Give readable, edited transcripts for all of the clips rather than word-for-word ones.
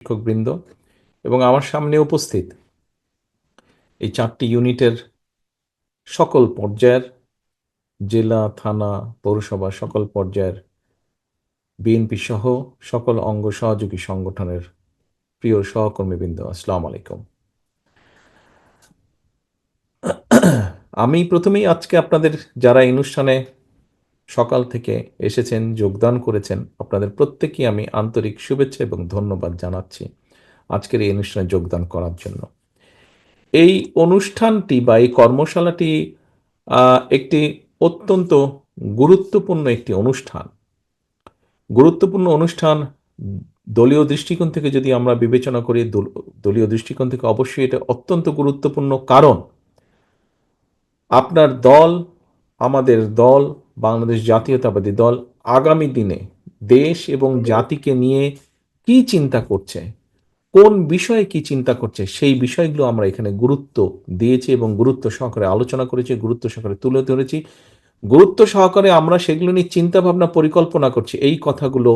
শিক্ষকবৃন্দ এবং আমার সামনে উপস্থিত এই 4টি ইউনিটের সকল পর্যায়ের জেলা, থানা, পৌরসভা সকল পর্যায়ের বিএনপি সহ সকল অঙ্গ সহযোগী সংগঠনের প্রিয় সহকর্মীবৃন্দ, আসসালামু আলাইকুম। আমি প্রথমেই আজকে আপনাদের যারা এই অনুষ্ঠানে সকাল থেকে এসেছেন, যোগদান করেছেন, আপনাদের প্রত্যেককে আমি আন্তরিক শুভেচ্ছা এবং ধন্যবাদ জানাচ্ছি আজকের এই অনুষ্ঠানে যোগদান করার জন্য। এই অনুষ্ঠানটি বা এই কর্মশালাটি একটি অত্যন্ত গুরুত্বপূর্ণ একটি অনুষ্ঠান। গুরুত্বপূর্ণ অনুষ্ঠান দলীয় দৃষ্টিকোণ থেকে যদি আমরা বিবেচনা করি, দলীয় দৃষ্টিকোণ থেকে অবশ্যই এটা অত্যন্ত গুরুত্বপূর্ণ। কারণ আপনার দল, আমাদের দল, বাংলাদেশ জাতীয়তাবাদী দল আগামী দিনে দেশ এবং জাতিকে নিয়ে কি চিন্তা করছে, কোন বিষয়ে কি চিন্তা করছে, সেই বিষয়গুলো আমরা এখানে গুরুত্ব দিয়েছি এবং গুরুত্ব সহকারে আলোচনা করেছি, গুরুত্ব সহকারে তুলে ধরেছি, গুরুত্ব সহকারে আমরা সেগুলো নিয়ে চিন্তা ভাবনা পরিকল্পনা করছি। এই কথাগুলো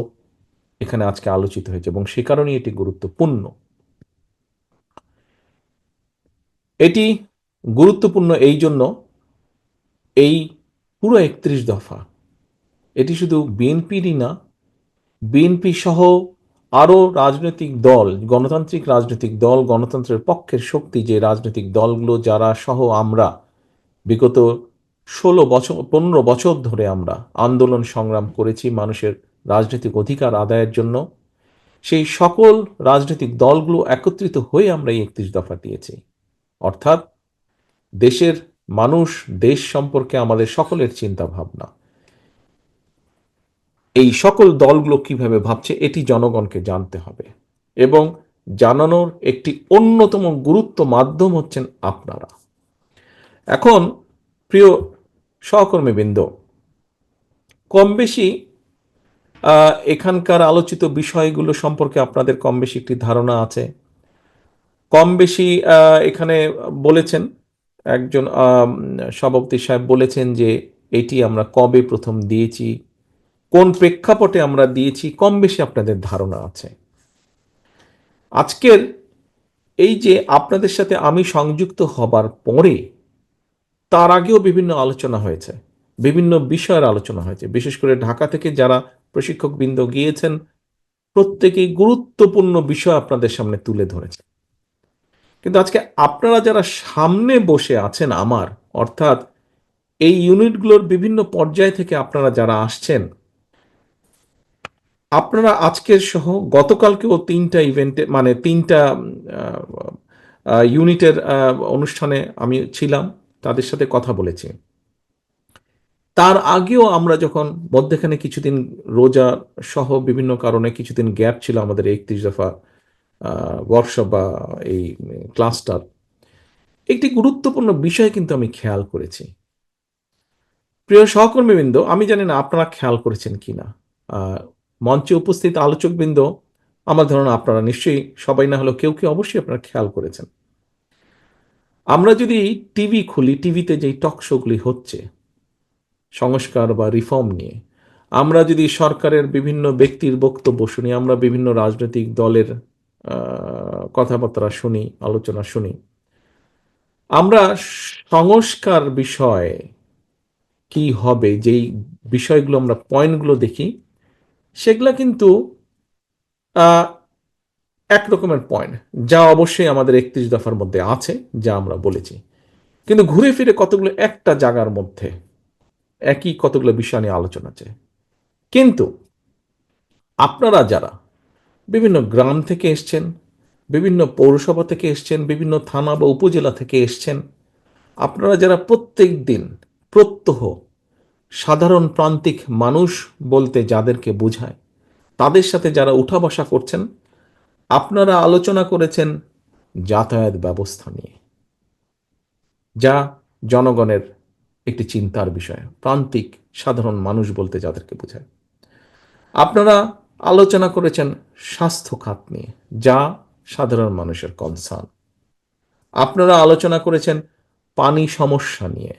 এখানে আজকে আলোচিত হয়েছে এবং সে কারণেই এটি গুরুত্বপূর্ণ। এটি গুরুত্বপূর্ণ এই জন্য, এই পুরো 31 দফা এটি শুধু বিএনপিরই না, বিএনপি সহ আরও রাজনৈতিক দল, গণতান্ত্রিক রাজনৈতিক দল, গণতন্ত্রের পক্ষের শক্তি যে রাজনৈতিক দলগুলো যারা সহ আমরা বিগত 16 বছর 15 বছর ধরে আমরা আন্দোলন সংগ্রাম করেছি মানুষের রাজনৈতিক অধিকার আদায়ের জন্য, সেই সকল রাজনৈতিক দলগুলো একত্রিত হয়ে আমরা এই 31 দফা দিয়েছি। অর্থাৎ দেশের মানুষ, দেশ সম্পর্কে আমাদের সকলের চিন্তা ভাবনা, এই সকল দলগুলো কিভাবে ভাবছে এটি জনগণকে জানতে হবে এবং জানানোর একটি অন্যতম গুরুত্ব মাধ্যম হচ্ছেন আপনারা। এখন প্রিয় সহকর্মীবৃন্দ, কম বেশি এখানকার আলোচিত বিষয়গুলো সম্পর্কে আপনাদের কম বেশি একটি ধারণা আছে। কম বেশি এখানে বলেছেন, একজন সভাপতি সাহেব বলেছেন যে এটি আমরা কবে প্রথম দিয়েছি, কোন প্রেক্ষাপটে আমরা দিয়েছি, কম বেশি আপনাদের ধারণা আছে। আজকের এই যে আপনাদের সাথে আমি সংযুক্ত হবার পরে তার আগেও বিভিন্ন আলোচনা হয়েছে, বিভিন্ন বিষয়ের আলোচনা হয়েছে। বিশেষ করে ঢাকা থেকে যারা প্রশিক্ষকবৃন্দ গিয়েছেন প্রত্যেকেই গুরুত্বপূর্ণ বিষয় আপনাদের সামনে তুলে ধরেছে। কিন্তু আজকে আপনারা যারা সামনে বসে আছেন আমার, অর্থাৎ এই ইউনিটগুলোর বিভিন্ন পর্যায় থেকে আপনারা যারা আসছেন, আপনারা আজকের সহ গতকালকেও 3টা ইভেন্টে মানে 3টা ইউনিটের অনুষ্ঠানে আমি ছিলাম, তাদের সাথে কথা বলেছি। তার আগেও আমরা যখন মধ্যেখানে কিছুদিন রোজা সহ বিভিন্ন কারণে কিছুদিন গ্যাপ ছিল আমাদের 31 দফা ওয়ার্কশপ বা এই ক্লাসটার, একটি গুরুত্বপূর্ণ বিষয় কিন্তু আমি খেয়াল করেছি। প্রিয় সহকর্মীবৃন্দ, আমি জানি না আপনারা খেয়াল করেছেন কিনা, মঞ্চে উপস্থিত আলোচকবৃন্দ, আমার ধারণা আপনারা নিশ্চয়ই সবাই না হলেও কেউ কেউ অবশ্যই আপনারা খেয়াল করেছেন। আমরা যদি টিভি খুলি, টিভিতে যেই টক শোগুলি হচ্ছে সংস্কার বা রিফর্ম নিয়ে, আমরা যদি সরকারের বিভিন্ন ব্যক্তির বক্তব্য শুনি, আমরা বিভিন্ন রাজনৈতিক দলের কথাবার্তা শুনি, আলোচনা শুনি, আমরা সংস্কার বিষয়ে কি হবে যেই বিষয়গুলো আমরা পয়েন্টগুলো দেখি, সেগুলা কিন্তু এক রকমের পয়েন্ট যা অবশ্যই আমাদের 31 দফার মধ্যে আছে, যা আমরা বলেছি। কিন্তু ঘুরে ফিরে কতগুলো একটা জায়গার মধ্যে একই কতগুলো বিষয় নিয়ে আলোচনা আছে। কিন্তু আপনারা যারা বিভিন্ন গ্রাম থেকে এসছেন, বিভিন্ন পৌরসভা থেকে এসছেন, বিভিন্ন থানা বা উপজেলা থেকে এসছেন, আপনারা যারা প্রত্যেক দিন প্রত্যহ সাধারণ প্রান্তিক মানুষ বলতে যাদেরকে বোঝায়, তাদের সাথে যারা উঠা বসা করছেন, আপনারা আলোচনা করেছেন যাতায়াত ব্যবস্থা নিয়ে, যা জনগণের একটি চিন্তার বিষয়, প্রান্তিক সাধারণ মানুষ বলতে যাদেরকে বোঝায়। আপনারা আলোচনা করেছেন স্বাস্থ্য খাত নিয়ে, যা সাধারণ মানুষের কনসার্ন। আপনারা আলোচনা করেছেন পানি সমস্যা নিয়ে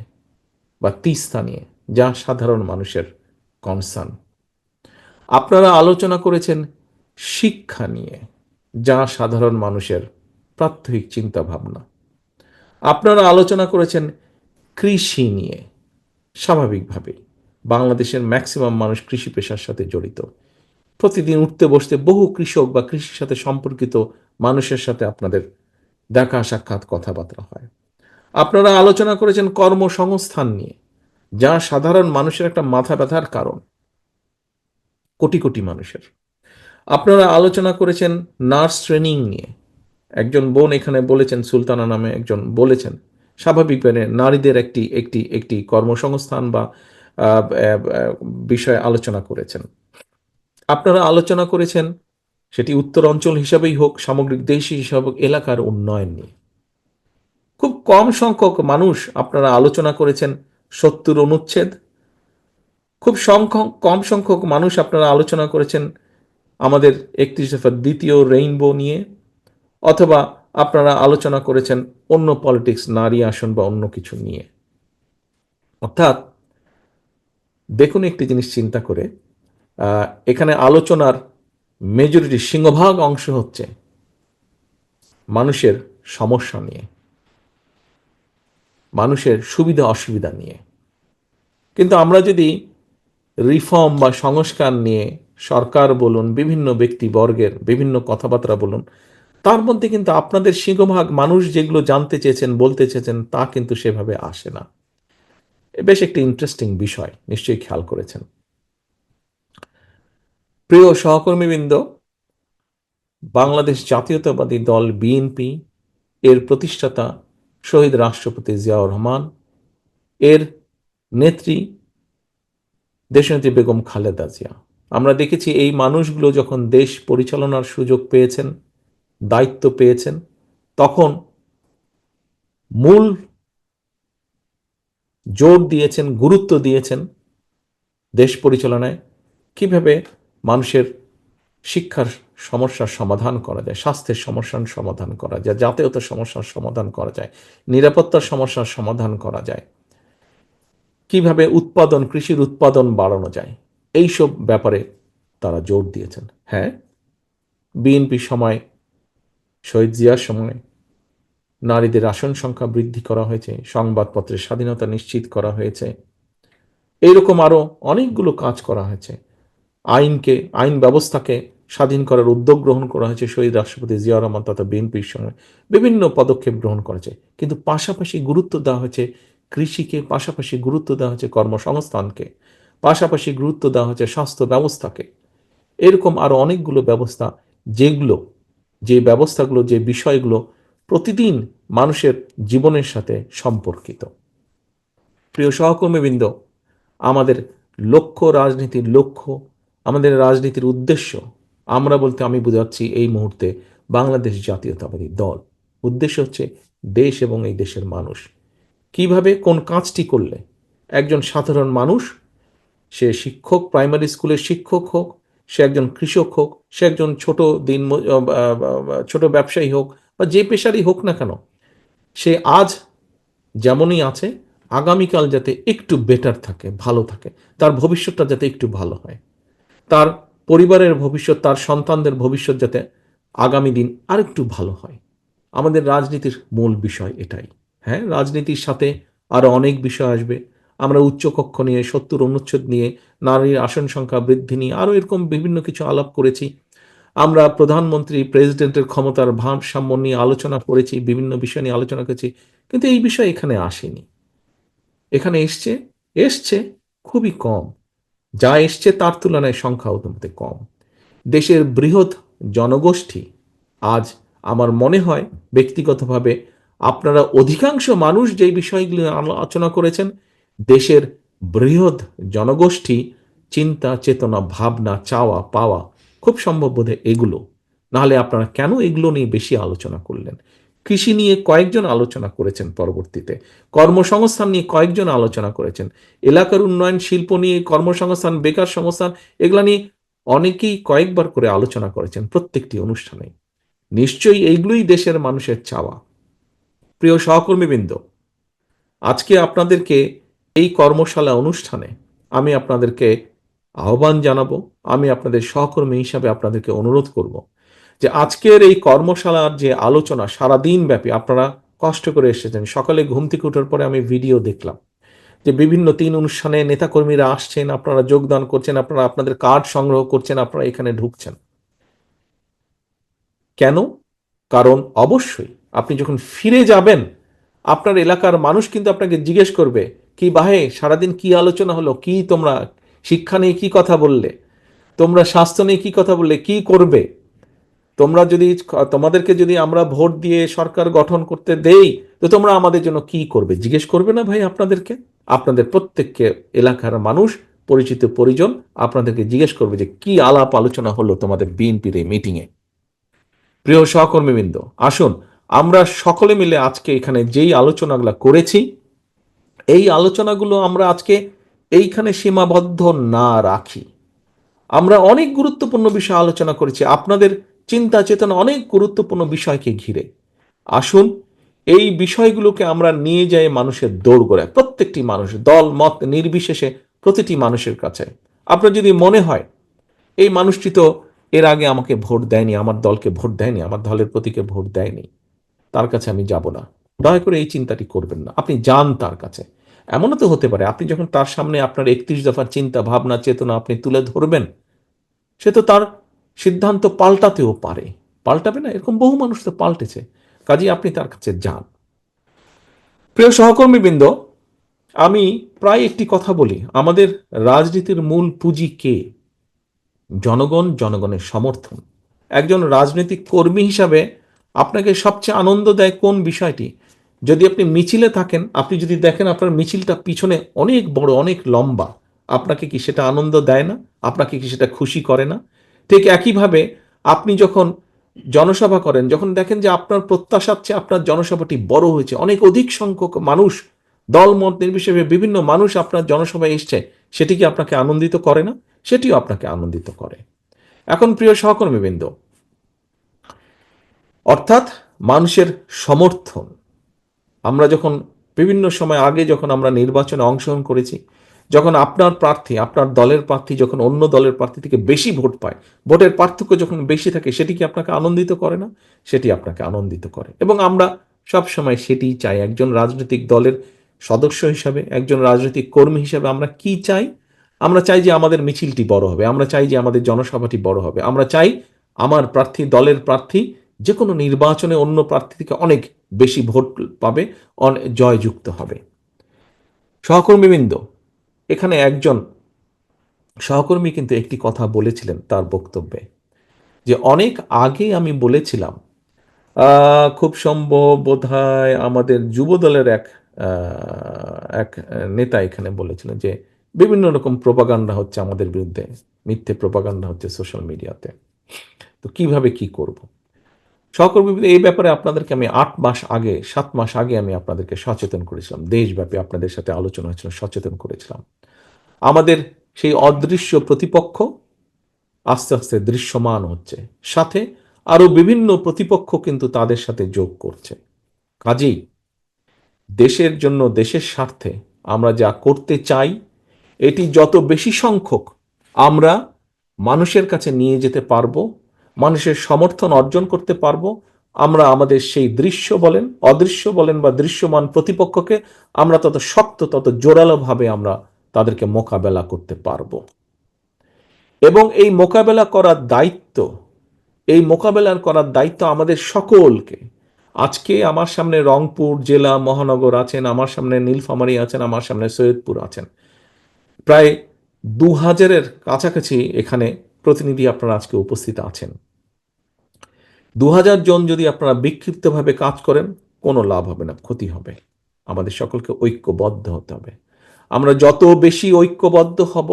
বা তিস্তা নিয়ে, যা সাধারণ মানুষের কনসার্ন। আপনারা আলোচনা করেছেন শিক্ষা নিয়ে, যা সাধারণ মানুষের প্রাত্যহিক চিন্তা ভাবনা। আপনারা আলোচনা করেছেন কৃষি নিয়ে। স্বাভাবিকভাবেই বাংলাদেশের ম্যাক্সিমাম মানুষ কৃষি পেশার সাথে জড়িত। প্রতিদিন উঠতে বসতে বহু কৃষক বা কৃষির সাথে সম্পর্কিত মানুষের সাথে আপনাদের দেখা সাক্ষাৎ কথাবার্তা হয়। আপনারা আলোচনা করেছেন কর্মসংস্থান নিয়ে, যা সাধারণ মানুষের একটা মাথা ব্যথার কারণ, কোটি কোটি মানুষের। আপনারা আলোচনা করেছেন নার্স ট্রেনিং নিয়ে। একজন বোন এখানে বলেছেন, সুলতানা নামে একজন বলেছেন, স্বাভাবিকভাবে নারীদের একটি একটি একটি কর্মসংস্থান বা বিষয়ে আলোচনা করেছেন। আপনারা আলোচনা করেছেন, সেটি উত্তর অঞ্চল হিসাবেই হোক, সামগ্রিক দেশ হিসাবে হোক, এলাকার উন্নয়ন নিয়ে। খুব কম সংখ্যক মানুষ আপনারা আলোচনা করেছেন 70 অনুচ্ছেদ। খুব কম সংখ্যক মানুষ আপনারা আলোচনা করেছেন আমাদের 31 দফার দ্বিতীয় রেইনবো নিয়ে, অথবা আপনারা আলোচনা করেছেন অন্য পলিটিক্স, নারী আসন বা অন্য কিছু নিয়ে। অর্থাৎ দেখুন একটি জিনিস চিন্তা করে, এখানে আলোচনার মেজরিটি, সিংহভাগ অংশ হচ্ছে মানুষের সমস্যা নিয়ে, মানুষের সুবিধা অসুবিধা নিয়ে। কিন্তু আমরা যদি রিফর্ম বা সংস্কার নিয়ে সরকার বলুন, বিভিন্ন ব্যক্তিবর্গের বিভিন্ন কথাবার্তা বলুন, তার মধ্যে কিন্তু আপনাদের সিংহভাগ মানুষ যেগুলো জানতে চেয়েছেন, বলতে চেয়েছেন, তা কিন্তু সেভাবে আসে না। বেশ একটি ইন্টারেস্টিং বিষয়, নিশ্চয়ই খেয়াল করেছেন। প্রিয় সহকর্মীবৃন্দ, বাংলাদেশ জাতীয়তাবাদী দল বিএনপি এর প্রতিষ্ঠাতা শহীদ রাষ্ট্রপতি জিয়াউর রহমান, এর নেত্রী দেশনেত্রী বেগম খালেদা জিয়া। আমরা দেখেছি এই মানুষগুলো যখন দেশ পরিচালনার সুযোগ পেয়েছেন, দায়িত্ব পেয়েছেন, তখন মূল জোর দিয়েছেন, গুরুত্ব দিয়েছেন দেশ পরিচালনায় কিভাবে মানুষের শিক্ষার সমস্যার সমাধান করা যায়, স্বাস্থ্যের সমস্যার সমাধান করা যায়, যাতায়াতের সমস্যার সমাধান করা যায়, নিরাপত্তার সমস্যার সমাধান করা যায়, কিভাবে উৎপাদন, কৃষির উৎপাদন বাড়ানো যায়, এইসব ব্যাপারে তারা জোর দিয়েছেন। হ্যাঁ, বিএনপির সময়, শহীদ জিয়ার সময় নারীদের আসন সংখ্যা বৃদ্ধি করা হয়েছে, সংবাদপত্রের স্বাধীনতা নিশ্চিত করা হয়েছে, এইরকম আরো অনেকগুলো কাজ করা হয়েছে। আইন ব্যবস্থাকে স্বাধীন করার উদ্যোগ গ্রহণ করা হয়েছে শহীদ রাষ্ট্রপতি জিয়া রহমান তথা বিএনপির সময়, বিভিন্ন পদক্ষেপ গ্রহণ করেছে। কিন্তু পাশাপাশি গুরুত্ব দেওয়া হয়েছে কৃষিকে, পাশাপাশি গুরুত্ব দেওয়া হয়েছে কর্মসংস্থানকে, পাশাপাশি গুরুত্ব দেওয়া হয়েছে স্বাস্থ্য ব্যবস্থাকে। এরকম আরো অনেকগুলো ব্যবস্থা, যে ব্যবস্থাগুলো, যে বিষয়গুলো প্রতিদিন মানুষের জীবনের সাথে সম্পর্কিত। প্রিয় সহকর্মীবৃন্দ, আমাদের লক্ষ্য, আমাদের রাজনীতির উদ্দেশ্য, আমরা বলতে আমি বোঝাচ্ছি এই মুহূর্তে বাংলাদেশ জাতীয়তাবাদী দল। উদ্দেশ্য হচ্ছে দেশ এবং এই দেশের মানুষ কিভাবে, কোন কাজটি করলে একজন সাধারণ মানুষ, সে শিক্ষক, প্রাইমারি স্কুলের শিক্ষক হোক, সে একজন কৃষক হোক, সে একজন ছোট ব্যবসায়ী হোক, বা যে পেশারই হোক না কেন, সে আজ যেমনই আছে আগামীকাল যাতে একটু বেটার থাকে, ভালো থাকে, তার ভবিষ্যৎটা যাতে একটু ভালো হয়, তার পরিবারের ভবিষ্যৎ, তার সন্তানদের ভবিষ্যৎ যাতে আগামী দিন আরেকটু ভালো হয়। আমাদের রাজনীতির মূল বিষয় এটাই। হ্যাঁ, রাজনীতির সাথে আরো অনেক বিষয় আসবে। আমরা উচ্চকক্ষ নিয়ে, 70 অনুচ্ছেদ নিয়ে, নারীর আসন সংখ্যা বৃদ্ধি নিয়ে আরো এরকম বিভিন্ন কিছু আলাপ করেছি। আমরা প্রধানমন্ত্রী, প্রেসিডেন্টের ক্ষমতার ভারসাম্য নিয়ে আলোচনা করেছি, বিভিন্ন বিষয় নিয়ে আলোচনা করেছি। কিন্তু এই বিষয় এখানে আসেনি। এখানে এসছে খুবই কম। যা এসছে তার তুলনায় সংখ্যা অত্যন্ত কম। দেশের বৃহৎ জনগোষ্ঠী, আজ আমার মনে হয় ব্যক্তিগতভাবে আপনারা অধিকাংশ মানুষ যেই বিষয়গুলি আলোচনা করেছেন, দেশের বৃহৎ জনগোষ্ঠী চিন্তা, চেতনা, ভাবনা, চাওয়া পাওয়া খুব সম্ভব বোধহয় এগুলো। নাহলে আপনারা কেন এগুলো নিয়ে বেশি আলোচনা করলেন? কৃষি নিয়ে কয়েকজন আলোচনা করেছেন, পরবর্তীতে কর্মসংস্থান নিয়ে কয়েকজন আলোচনা করেছেন, এলাকার উন্নয়ন, শিল্প নিয়ে, কর্মসংস্থান, বেকার সংস্থান, এগুলা নিয়ে অনেকেই কয়েকবার করে আলোচনা করেছেন প্রত্যেকটি অনুষ্ঠানে। নিশ্চয়ই এইগুলোই দেশের মানুষের চাওয়া। প্রিয় সহকর্মীবৃন্দ, আজকে আপনাদেরকে এই কর্মশালা অনুষ্ঠানে আমি আপনাদেরকে আহ্বান জানাবো, আমি আপনাদের সহকর্মী হিসাবে আপনাদেরকে অনুরোধ করব যে আজকের এই কর্মশালার যে আলোচনা সারাদিন ব্যাপী আপনারা কষ্ট করে এসেছেন। সকালে ঘুম থেকে ওঠার পরে আমি ভিডিও দেখলাম যে বিভিন্ন ৩ অনুষ্ঠানে নেতাকর্মীরা আসছেন, আপনারা যোগদান করছেন, আপনারা আপনাদের কার্ড সংগ্রহ করছেন, আপনারা এখানে ঢুকছেন। কেন? কারণ অবশ্যই আপনি যখন ফিরে যাবেন, আপনার এলাকার মানুষ কিন্তু আপনাকে জিজ্ঞেস করবে, "কি ভাই সারাদিন কি আলোচনা হলো? কি তোমরা শিক্ষা নিয়ে কি কথা বললে? তোমরা স্বাস্থ্য নিয়ে কি কথা বললে? কি করবে? তোমরা যদি তোমাদেরকে যদি আমরা ভোট দিয়ে সরকার গঠন করতে দেই, তো তোমরা আমাদের জন্য কি করবে?" জিজ্ঞেস করবে না ভাই আপনাদেরকে? আপনাদের প্রত্যেককে এলাকার মানুষ, পরিচিত পরিজন আপনাদেরকে জিজ্ঞেস করবে যে, "কি আলাপ আলোচনা হলো তোমাদের বিএনপির এই মিটিংয়ে?" প্রিয় সহকর্মীবৃন্দ, আসুন আমরা সকলে মিলে আজকে এখানে যেই আলোচনাগুলো করেছি, এই আলোচনাগুলো আমরা আজকে এইখানে সীমাবদ্ধ না রাখি। আমরা অনেক গুরুত্বপূর্ণ বিষয় আলোচনা করেছি আপনাদের চিন্তা চেতনা অনেক গুরুত্বপূর্ণ বিষয়কে ঘিরে। আসুন এই বিষয়গুলোকে আমরা নিয়ে যাই মানুষের দোরগোড়ায়, প্রত্যেকটি মানুষ দল মত নির্বিশেষে প্রতিটি মানুষের কাছে। আপনার যদি মনে হয় এই মানুষটি তো এর আগে আমাকে ভোট দেয়নি, আমার দলকে ভোট দেয়নি, আমার দলের প্রতীকে ভোট দেয়নি, তার কাছে আমি যাব না, দয়া করে এই চিন্তাটি করবেন না। আপনি যান তার কাছে। এমনও তো হতে পারে আপনি যখন তার সামনে আপনার ৩১ দফার চিন্তা ভাবনা চেতনা আপনি তুলে ধরবেন, সে তো তার সিদ্ধান্ত পাল্টাতেও পারে। পাল্টাবে না? এরকম বহু মানুষ তো পাল্টেছে। কাজেই আপনি তার কাছে যান। প্রিয় সহকর্মীবৃন্দ, আমি প্রায় একটি কথা বলি, আমাদের রাজনীতির মূল পুঁজি কে? জনগণ, জনগণের সমর্থন। একজন রাজনৈতিক কর্মী হিসাবে আপনাকে সবচেয়ে আনন্দ দেয় কোন বিষয়টি? যদি আপনি মিছিলে থাকেন, আপনি যদি দেখেন আপনার মিছিলটা পিছনে অনেক বড়, অনেক লম্বা, আপনাকে কি সেটা আনন্দ দেয় না? আপনাকে কি সেটা খুশি করে না? ঠিক একইভাবে আপনি যখন জনসভা করেন, যখন দেখেন যে আপনার প্রত্যাশার চেয়ে আপনার জনসভাটি বড় হয়েছে, অনেক অধিক সংখ্যক মানুষ, দল মত নির্বিশেষে বিভিন্ন মানুষ আপনার জনসভায় এসছে, সেটি কি আপনাকে আনন্দিত করে না? সেটিও আপনাকে আনন্দিত করে। এখন প্রিয় সহকর্মীবৃন্দ, অর্থাৎ মানুষের সমর্থন, আমরা যখন বিভিন্ন সময় আগে যখন আমরা নির্বাচনে অংশগ্রহণ করেছি, যখন আপনার প্রার্থী আপনার দলের প্রার্থী যখন অন্য দলের প্রার্থী থেকে বেশি ভোট পায়, ভোটের পার্থক্য যখন বেশি থাকে, সেটি কি আপনাকে আনন্দিত করে না? সেটি আপনাকে আনন্দিত করে এবং আমরা সব সময় সেটি চাই। একজন রাজনৈতিক দলের সদস্য হিসাবে, একজন রাজনৈতিক কর্মী হিসাবে আমরা কি চাই? আমরা চাই যে আমাদের মিছিলটি বড় হবে, আমরা চাই যে আমাদের জনসভাটি বড় হবে, আমরা চাই আমার প্রার্থী দলের প্রার্থী যে কোনো নির্বাচনে অন্য প্রার্থী থেকে অনেক বেশি ভোট পাবে, জয়যুক্ত হবে। সহকর্মীবৃন্দ, এখানে একজন সহকর্মী কিন্তু একটি কথা বলেছিলেন তার বক্তব্যে, যে অনেক আগে আমি বলেছিলাম, খুব সম্ভব বোধহয় আমাদের যুব দলের এক নেতা এখানে বলেছিলেন যে বিভিন্ন রকম প্রোপাগান্ডা হচ্ছে আমাদের বিরুদ্ধে, মিথ্যে প্রোপাগান্ডা হচ্ছে সোশ্যাল মিডিয়াতে, তো কিভাবে কি করব? সহকর্মী, এই ব্যাপারে আপনাদেরকে আমি ৮ মাস আগে ৭ মাস আগে আমি আপনাদেরকে সচেতন করেছিলাম, দেশব্যাপী আপনাদের সাথে আলোচনা হয়েছিল, সচেতন করেছিলাম। আমাদের সেই অদৃশ্য প্রতিপক্ষ আস্তে আস্তে দৃশ্যমান হচ্ছে, সাথে আরো বিভিন্ন প্রতিপক্ষ কিন্তু তাদের সাথে যোগ করছে। কাজেই দেশের জন্য, দেশের স্বার্থে আমরা যা করতে চাই, এটি যত বেশি সংখ্যক আমরা মানুষের কাছে নিয়ে যেতে পারবো, মানুষের সমর্থন অর্জন করতে পারবো, আমরা আমাদের সেই দৃশ্য বলেন, অদৃশ্য বলেন বা দৃশ্যমান প্রতিপক্ষকে আমরা তত শক্ত, তত জোরালোভাবে আমরা তাদেরকে মোকাবেলা করতে পারবো। এবং এই মোকাবেলা করার দায়িত্ব, এই মোকাবেলার করার দায়িত্ব আমাদের সকলকে। আজকে আমার সামনে রংপুর জেলা মহানগর আছেন, আমার সামনে নীলফামারী আছেন, আমার সামনে সৈয়দপুর আছেন, প্রায় ২০০০-এর কাছাকাছি এখানে প্রতিনিধি আপনারা আজকে উপস্থিত আছেন। ২০০০ জন যদি আপনারা বিক্ষিপ্তভাবে কাজ করেন, কোনো লাভ হবে না, ক্ষতি হবে। আমাদের সকলকে ঐক্যবদ্ধ হতে হবে। আমরা যত বেশি ঐক্যবদ্ধ হব,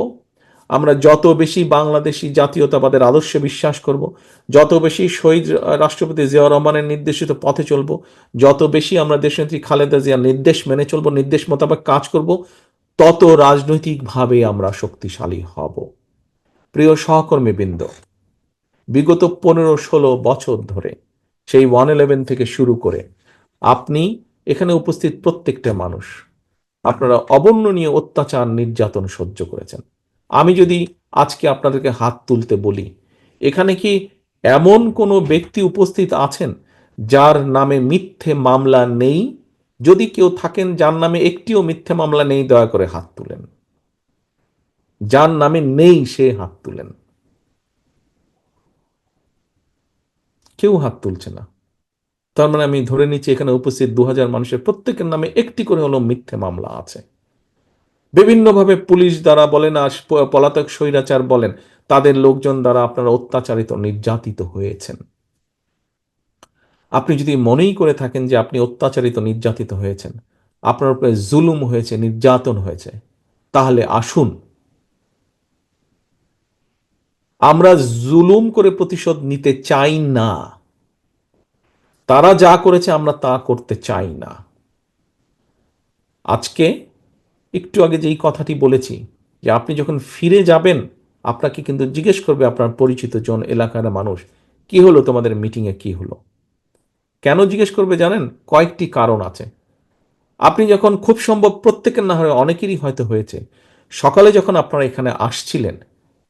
আমরা যত বেশি বাংলাদেশি জাতীয়তাবাদের আদর্শে বিশ্বাস করব, যত বেশি শহীদ রাষ্ট্রপতি জিয়াউর রহমানের নির্দেশিত পথে চলব, যত বেশি আমরা দেশনেত্রী খালেদা জিয়ার নির্দেশ মেনে চলব, নির্দেশ মোতাবেক কাজ করব, তত রাজনৈতিকভাবে আমরা শক্তিশালী হব। প্রিয় সহকর্মীবৃন্দ, বিগত ১৫-১৬ বছর ধরে, সেই 111 থেকে শুরু করে আপনি এখানে উপস্থিত প্রত্যেকটা মানুষ, আপনারা অবর্ণনীয় অত্যাচার নির্যাতন সহ্য করেছেন। আমি যদি আজকে আপনাদেরকে হাত তুলতে বলি, এখানে কি এমন কোনো ব্যক্তি উপস্থিত আছেন যার নামে মিথ্যে মামলা নেই? যদি কেউ থাকেন যার নামে একটিও মিথ্যে মামলা নেই, দয়া করে হাত তুলেন। যার নামে নেই সে হাত তুলেন। কেউ হাত তুলছে না। তার মানে আমি ধরে নিচ্ছি এখানে উপস্থিত 2000 মানুষের প্রত্যেকের নামে একটি করে হলো মিথ্যে মামলা আছে। বিভিন্নভাবে পুলিশ দ্বারা বলেন আর পলাতক স্বৈরাচার বলেন, তাদের লোকজন দ্বারা আপনারা অত্যাচারিত, নির্যাতিত হয়েছেন। আপনি যদি মনেই করে থাকেন যে আপনি অত্যাচারিত, নির্যাতিত হয়েছেন, আপনার উপরে জুলুম হয়েছে, নির্যাতন হয়েছে, তাহলে আসুন আমরা জুলুম করে প্রতিশোধ নিতে চাই না। তারা যা করেছে আমরা তা করতে চাই না। আজকে একটু আগে যেই কথাটি বলেছি যে আপনি যখন ফিরে যাবেন, আপনাকে কিন্তু জিজ্ঞেস করবে আপনার পরিচিত জন, এলাকার মানুষ, কি হলো তোমাদের মিটিংয়ে, কি হলো। কেন জিজ্ঞেস করবে জানেন? কয়েকটি কারণ আছে। আপনি যখন, খুব সম্ভব প্রত্যেকের না হয় অনেকেরই হয়তো হয়েছে, সকালে যখন আপনারা এখানে আসছিলেন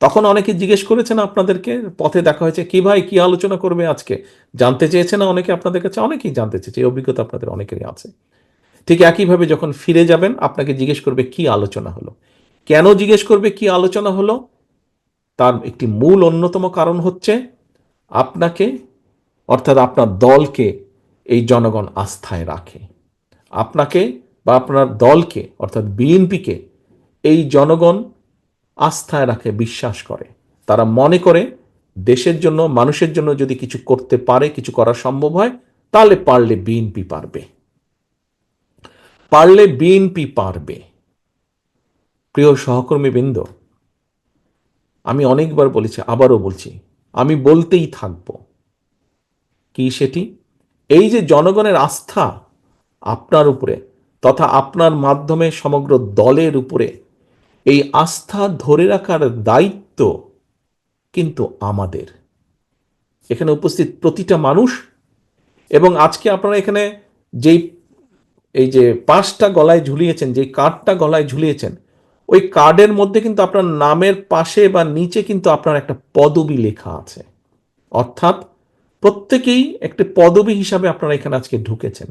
তখন অনেকে জিজ্ঞেস করেছেন আপনাদেরকে, পথে দেখা হয়েছে, কি ভাই কি আলোচনা করবে আজকে, জানতে চেয়েছে না অনেকে আপনাদের কাছে? অনেকেই জানতে চেয়েছে, এই অভিজ্ঞতা আপনাদের অনেকেরই আছে। ঠিক একইভাবে যখন ফিরে যাবেন আপনাকে জিজ্ঞেস করবে কি আলোচনা হলো। কেন জিজ্ঞেস করবে কি আলোচনা হলো? তার একটি মূল অন্যতম কারণ হচ্ছে আপনাকে, অর্থাৎ আপনার দলকে এই জনগণ আস্থায় রাখে। আপনাকে বা আপনার দলকে অর্থাৎ বিএনপিকে এই জনগণ আস্থায় রাখে, বিশ্বাস করে। তারা মনে করে দেশের জন্য, মানুষের জন্য যদি কিছু করতে পারে, কিছু করা সম্ভব হয়, তাহলে পারলে বিএনপি পারবে, পারলে বিএনপি পারবে। প্রিয় সহকর্মীবৃন্দ, আমি অনেকবার বলেছি, আবারও বলছি, আমি বলতেই থাকব। কি সেটি? এই যে জনগণের আস্থা আপনার উপরে তথা আপনার মাধ্যমে সমগ্র দলের উপরে, এই আস্থা ধরে রাখার দায়িত্ব কিন্তু আমাদের, এখানে উপস্থিত প্রতিটা মানুষ। এবং আজকে আপনারা এখানে যেই, এই যে পাঁচটা গলায় ঝুলিয়েছেন, যে কার্ডটা গলায় ঝুলিয়েছেন, ওই কার্ডের মধ্যে কিন্তু আপনার নামের পাশে বা নিচে কিন্তু আপনার একটা পদবি লেখা আছে। অর্থাৎ প্রত্যেকেই একটি পদবি হিসাবে আপনারা এখানে আজকে ঢুকেছেন।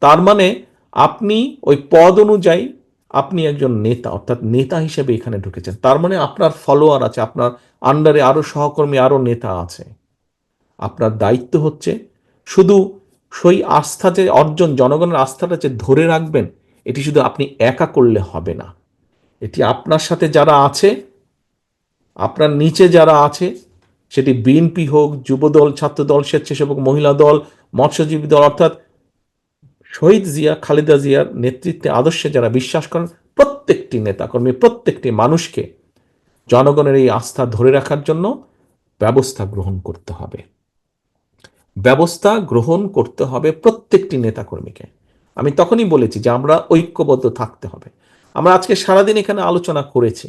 তার মানে আপনি ওই পদ অনুযায়ী আপনি একজন নেতা, অর্থাৎ নেতা হিসেবে এখানে ঢুকেছেন। তার মানে আপনার ফলোয়ার আছে, আপনার আন্ডারে আরো সহকর্মী, আরো নেতা আছে। আপনার দায়িত্ব হচ্ছে শুধু সেই আস্থা যে অর্জন, জনগণের আস্থাটা যে ধরে রাখবেন, এটি শুধু আপনি একা করলে হবে না। এটি আপনার সাথে যারা আছে, আপনার নিচে যারা আছে, সেটি বিএনপি হোক, যুবদল, ছাত্রদল, স্বেচ্ছাসেবক, মহিলা দল, মৎস্যজীবী দল, অর্থাৎ শহীদ জিয়া, খালেদা জিয়ার নেতৃত্বে, আদর্শে যারা বিশ্বাস করেন, প্রত্যেকটি নেতাকর্মী, প্রত্যেকটি মানুষকে জনগণের এই আস্থা ধরে রাখার জন্য ব্যবস্থা গ্রহণ করতে হবে। ব্যবস্থা গ্রহণ করতে হবে প্রত্যেকটি নেতাকর্মীকে। আমি তখনই বলেছি যে আমরা ঐক্যবদ্ধ থাকতে হবে। আমরা আজকে সারাদিন এখানে আলোচনা করেছি।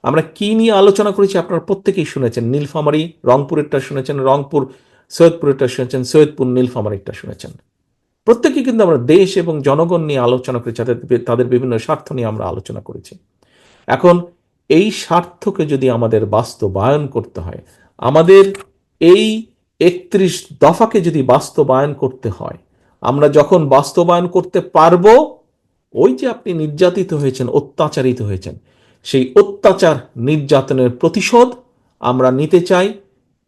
আমরা কি নিয়ে আলোচনা করেছি আপনারা প্রত্যেকেই শুনেছেন। নীলফামারী রংপুরেরটা শুনেছেন, রংপুর সৈয়দপুরেরটা শুনেছেন, সৈয়দপুর নীলফামারীরটা শুনেছেন। প্রত্যেকেই কিন্তু আমরা দেশ এবং জনগণ নিয়ে আলোচনা করেছি, তাদের বিভিন্ন স্বার্থ নিয়ে আমরা আলোচনা করেছি। এখন এই স্বার্থকে যদি আমাদের বাস্তবায়ন করতে হয়, আমাদের এই 31 দফাকে যদি বাস্তবায়ন করতে হয়, আমরা যখন বাস্তবায়ন করতে পারবো, ওই যে আপনি নির্যাতিত হয়েছেন, অত্যাচারিত হয়েছেন, সেই অত্যাচার, নির্যাতনের প্রতিশোধ আমরা নিতে চাই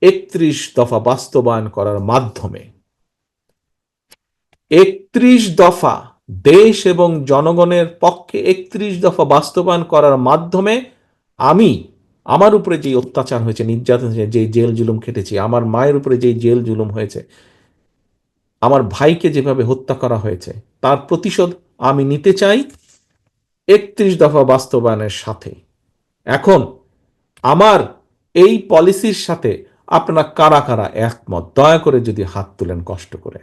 31 দফা বাস্তবায়ন করার মাধ্যমে। 31 দফা দেশ এবং জনগণের পক্ষে 31 দফা বাস্তবায়ন করার মাধ্যমে আমি, আমার উপরে যে অত্যাচার হয়েছে, নির্যাতন হয়েছে, যে জেল জুলুম খেটেছি, আমার মায়ের উপরে যে জেল জুলুম হয়েছে, আমার ভাইকে যেভাবে হত্যা করা হয়েছে, তার প্রতিশোধ আমি নিতে চাই 31 দফা বাস্তবায়নের সাথে। এখন আমার এই পলিসির সাথে আপনারা কারা কারা একমত, দয়া করে যদি হাত তুলেন কষ্ট করে।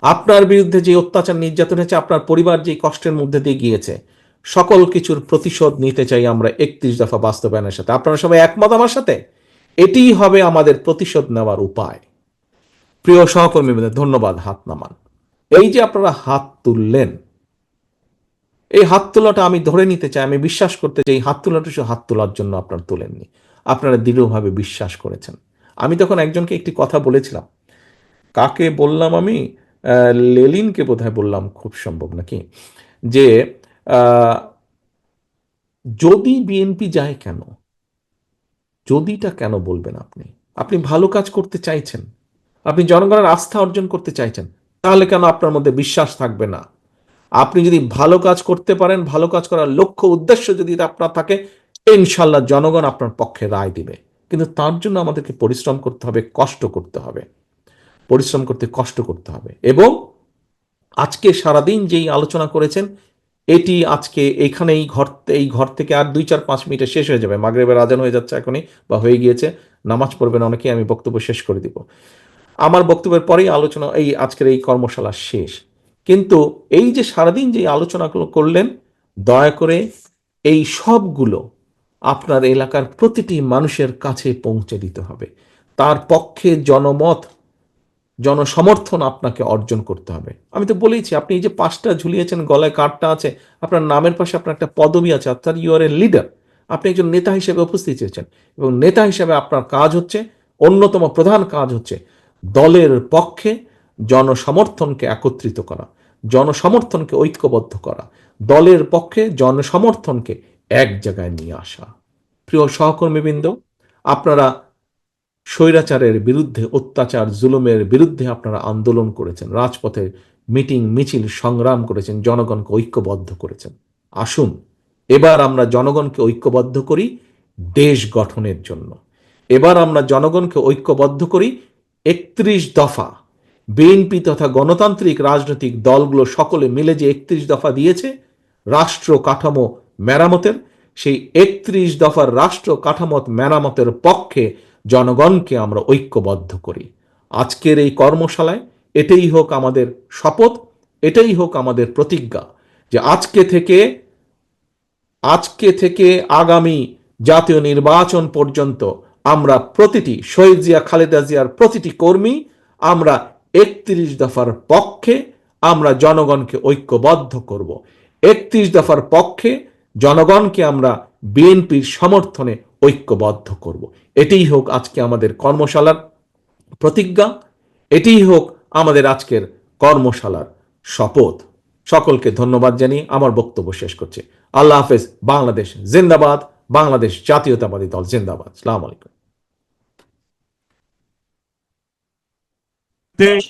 আপনার বিরুদ্ধে যে অত্যাচার, নির্যাতন হয়েছে, আপনার পরিবার যে কষ্টের মধ্যে দিয়ে গিয়েছে, সকল কিছুর প্রতিশোধ নিতে চাই আমরা 31 দফা বাস্তবায়নের সাথে। আপনারা সবাই একমত আমার সাথে? এটিই হবে আমাদের প্রতিশোধ নেওয়ার উপায়। প্রিয় সহকর্মীদের ধন্যবাদ, হাত নামান। এই যে আপনারা হাত তুললেন, এই হাত তোলাটা আমি ধরে নিতে চাই, আমি বিশ্বাস করতে চাই হাত তোলাটা শুধু হাত তোলার জন্য আপনারা তোলেননি। আপনারা দৃঢ়ভাবে বিশ্বাস করেছেন। আমি তখন একজনকে একটি কথা বলেছিলাম, কাকে বললাম আমি, লেলিনকে বোধহয় বললাম, খুব সম্ভব নাকি, যে আহ, যদি বিএনপি যায় কেন, যদিটা কেন বলবেন আপনি? আপনি ভালো কাজ করতে চাইছেন, আপনি জনগণের আস্থা অর্জন করতে চাইছেন, তাহলে কেন আপনার মধ্যে বিশ্বাস থাকবে না? আপনি যদি ভালো কাজ করতে পারেন, ভালো কাজ করার লক্ষ্য উদ্দেশ্য যদি আপনার থাকে, ইনশাল্লাহ জনগণ আপনার পক্ষে রায় দিবে। কিন্তু তার জন্য আমাদেরকে পরিশ্রম করতে হবে, কষ্ট করতে হবে, পরিশ্রম করতে কষ্ট করতে হবে। এবং আজকে সারাদিন যেই আলোচনা করেছেন, এটি আজকে এখানেই এই ঘর থেকে আর 2-4-5 মিনিটে শেষ হয়ে যাবে। মাগরিবের আজান হয়ে যাচ্ছে এখনই, বা হয়ে গিয়েছে, নামাজ পড়বেন অনেকেই, আমি বক্তব্য শেষ করে দিব। আমার বক্তব্যের পরেই আলোচনা, এই আজকের এই কর্মশালা শেষ। কিন্তু এই যে সারাদিন যে আলোচনাগুলো করলেন, দয়া করে এই সবগুলো আপনার এলাকার প্রতিটি মানুষের কাছে পৌঁছে দিতে হবে। তার পক্ষে জনমত, জনসমর্থন আপনাকে অর্জন করতে হবে। আমি তো বলেইছি, আপনি এই যে 5টা ঝুলিয়েছেন, গলায় কার্ডটা আছে, আপনার নামের পাশে আপনার একটা পদবি আছে, অর্থাৎ ইউ আর এ লিডার। আপনি একজন নেতা হিসেবে উপস্থিত হয়েছেন, এবং নেতা হিসেবে আপনার কাজ হচ্ছে, অন্যতম প্রধান কাজ হচ্ছে দলের পক্ষে জনসমর্থনকে একত্রিত করা, জনসমর্থনকে ঐক্যবদ্ধ করা, দলের পক্ষে জনসমর্থনকে এক জায়গায় নিয়ে আসা। প্রিয় সহকর্মীবৃন্দ, আপনারা স্বৈরাচারের বিরুদ্ধে, অত্যাচার জুলুমের বিরুদ্ধে আপনারা আন্দোলন করেছেন, রাজপথে মিটিং মিছিল সংগ্রাম করেছেন, জনগণকে ঐক্যবদ্ধ করেছেন। আসুন এবার আমরা জনগণকে ঐক্যবদ্ধ করি দেশ গঠনের জন্য। এবার আমরা জনগণকে ঐক্যবদ্ধ করি 31 দফা, বিএনপি তথা গণতান্ত্রিক রাজনৈতিক দলগুলো সকলে মিলে যে 31 দফা দিয়েছে রাষ্ট্র কাঠামো মেরামতের, সেই 31 দফার রাষ্ট্র কাঠামো মেরামতের পক্ষে জনগণকে আমরা ঐক্যবদ্ধ করি। আজকের এই কর্মশালায় এটাই হোক আমাদের শপথ, এটাই হোক আমাদের প্রতিজ্ঞা, যে আজকে থেকে আগামী জাতীয় নির্বাচন পর্যন্ত আমরা প্রতিটি শহীদ জিয়া, খালেদা জিয়ার প্রতিটি কর্মী আমরা 31 দফার পক্ষে আমরা জনগণকে ঐক্যবদ্ধ করব। 31 দফার পক্ষে জনগণকে আমরা বিএনপির সমর্থনে ঐক্যবদ্ধ করব। এটাই হোক আজকে আমাদের কর্মশালার প্রতিজ্ঞা, এটিই হোক আমাদের আজকের কর্মশালার শপথ। সকলকে ধন্যবাদ জানিয়ে আমার বক্তব্য শেষ করছি। আল্লাহ হাফেজ। বাংলাদেশ জিন্দাবাদ, বাংলাদেশ জাতীয়তাবাদী দল জিন্দাবাদ। আসসালামু আলাইকুম। দেশ